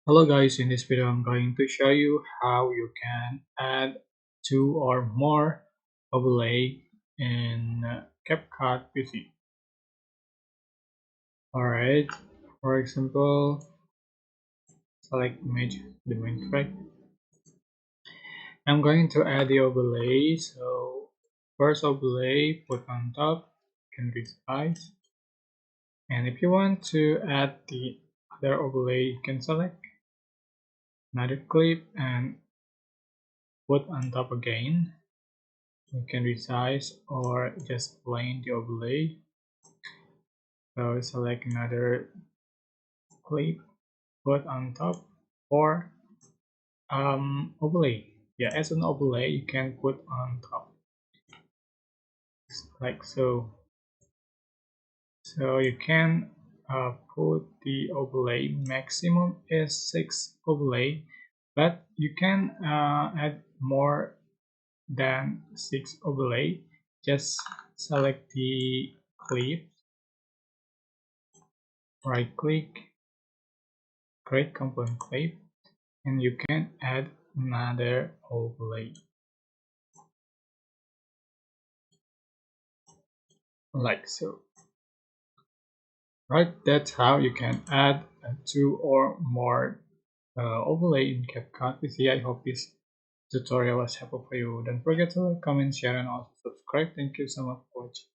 Hello guys, in this video I'm going to show you how you can add two or more overlay in CapCut PC. Alright, for example, select image, the main track. I'm going to add the overlay, so first overlay, put on top, can resize. And if you want to add the other overlay, you can select another clip and put on top again. You can resize or just plain the overlay. So select another clip, put on top, or overlay. Yeah, as an overlay you can put on top like so. So you can put the overlay maximum is 6 overlay, but you can add more than 6 overlay. Just select the clip, right click, create component clip, and you can add another overlay like so. Right, that's how you can add two or more overlay in CapCut PC. I hope this tutorial was helpful for you. Don't forget to like, comment, share, and also subscribe. Thank you so much for watching.